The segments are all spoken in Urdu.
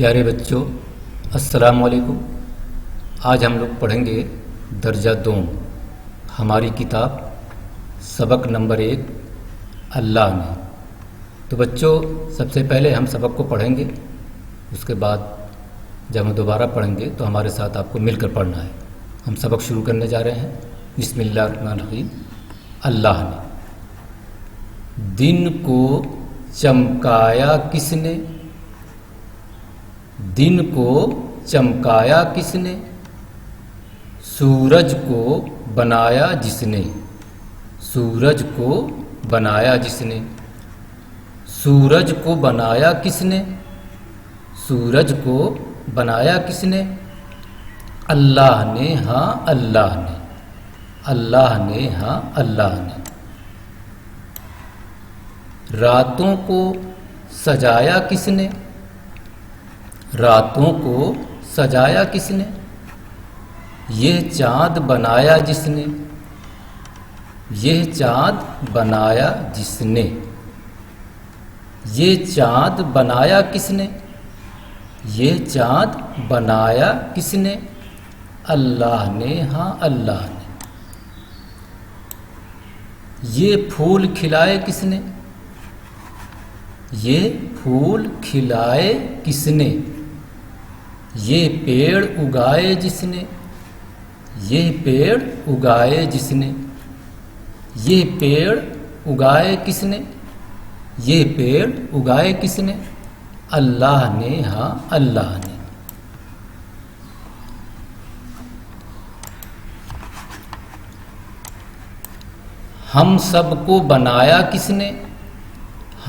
پیارے بچوں، السلام علیکم۔ آج ہم لوگ پڑھیں گے درجہ دوم ہماری کتاب سبق نمبر 1 اللہ نے۔ تو بچوں، سب سے پہلے ہم سبق کو پڑھیں گے، اس کے بعد جب ہم دوبارہ پڑھیں گے تو ہمارے ساتھ آپ کو مل کر پڑھنا ہے۔ ہم سبق شروع کرنے جا رہے ہیں۔ بسم اللہ الرحمن الرحیم۔ اللہ نے۔ دن کو چمکایا کس نے؟ دن کو چمکایا کس نے؟ سورج کو بنایا جس نے۔ سورج کو بنایا جس نے۔ سورج کو بنایا کس نے؟ سورج کو بنایا کس نے؟ اللہ نے، ہاں اللہ نے۔ اللہ نے، ہاں اللہ نے۔ راتوں کو سجایا کس نے؟ راتوں کو سجایا کس نے؟ یہ چاند بنایا جس نے۔ یہ چاند بنایا جس نے۔ یہ چاند بنایا کس نے؟ یہ چاند بنایا کس نے؟ اللہ نے، ہاں اللہ نے۔ یہ پھول کھلائے کس نے؟ یہ پھول کھلائے کس نے؟ یہ پیڑ اگائے جس نے۔ یہ پیڑ اگائے جس نے۔ یہ پیڑ اگائے کس نے؟ یہ پیڑ اگائے کس نے؟ اللہ نے، ہاں اللہ نے۔ ہم سب کو بنایا کس نے؟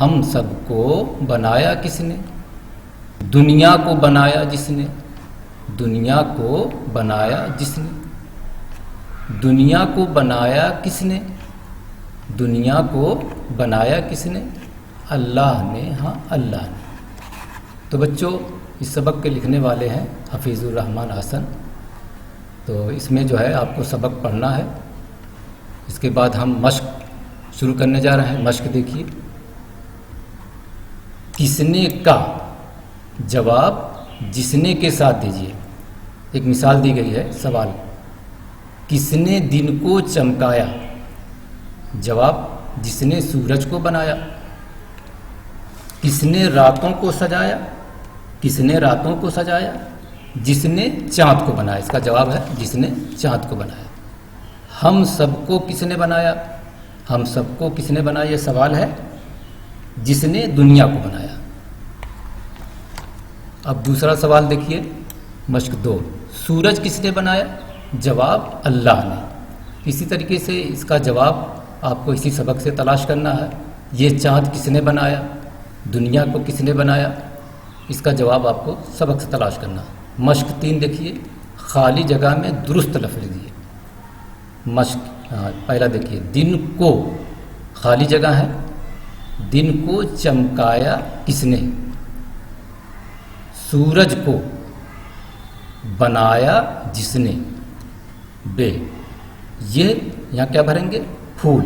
ہم سب کو بنایا کس نے؟ دنیا کو بنایا جس نے۔ دنیا کو بنایا جس نے۔ دنیا کو بنایا کس نے؟ دنیا کو بنایا کس نے؟ اللہ نے، ہاں اللہ نے۔ تو بچوں، اس سبق کے لکھنے والے ہیں حفیظ الرحمن حسن۔ تو اس میں جو ہے آپ کو سبق پڑھنا ہے۔ اس کے بعد ہم مشق شروع کرنے جا رہے ہیں۔ مشق دیکھیے۔ کس نے کا جواب جس نے کے ساتھ دیجیے۔ ایک مثال دی گئی ہے، سوال: کس نے دن کو چمکایا؟ جواب: جس نے سورج کو بنایا۔ کس نے راتوں کو سجایا؟ کس نے راتوں کو سجایا؟ جس نے چاند کو بنایا۔ اس کا جواب ہے جس نے چاند کو بنایا۔ ہم سب کو کس نے بنایا؟ ہم سب کو کس نے بنایا؟ یہ سوال ہے جس نے دنیا کو بنایا۔ اب دوسرا سوال دیکھیے، مشق 2: سورج کس نے بنایا؟ جواب: اللہ نے۔ اسی طریقے سے اس کا جواب آپ کو اسی سبق سے تلاش کرنا ہے۔ یہ چاند کس نے بنایا؟ دنیا کو کس نے بنایا؟ اس کا جواب آپ کو سبق سے تلاش کرنا ہے۔ مشق 3 دیکھیے، خالی جگہ میں درست لفظ لکھیے۔ مشق پہلا دیکھیے، دن کو خالی جگہ ہے، دن کو چمکایا کس نے؟ سورج کو بنایا جس نے؟ بے یہ یہاں کیا بھریں گے؟ پھول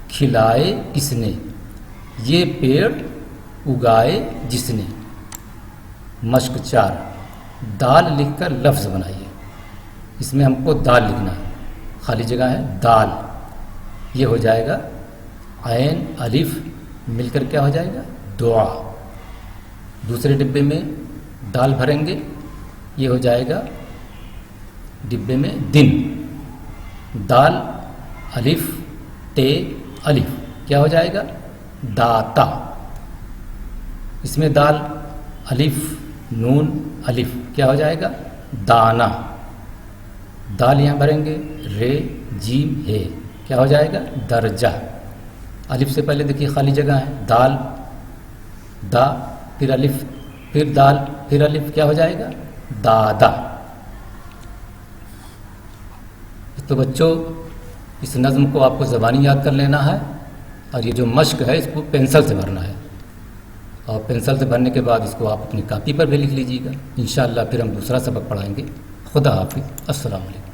کھلائے کس نے؟ یہ پیڑ اگائے جس نے؟ مشق 4: دال لکھ کر لفظ بنائیے۔ اس میں ہم کو دال لکھنا ہے، خالی جگہ ہے دال، یہ ہو جائے گا عین الف مل کر کیا ہو جائے گا؟ دعا۔ دوسرے ڈبے میں دال بھریں گے، یہ ہو جائے گا ڈبے میں دن، دال الف تے الف کیا ہو جائے گا؟ داتا۔ اس میں دال الف نون الف کیا ہو جائے گا؟ دانا۔ دال یہاں بھریں گے، رے جیم ہے کیا ہو جائے گا؟ درجہ۔ الف سے پہلے دیکھیے خالی جگہ ہے، دال دا، پھر الف، پھر دال، پھر الف کیا ہو جائے گا؟ دادا۔ تو بچوں، اس نظم کو آپ کو زبانی یاد کر لینا ہے، اور یہ جو مشق ہے اس کو پینسل سے بھرنا ہے، اور پینسل سے بھرنے کے بعد اس کو آپ اپنی کاپی پر بھی لکھ لیجیے گا۔ انشاءاللہ پھر ہم دوسرا سبق پڑھائیں گے۔ خدا حافظ۔ السلام علیکم۔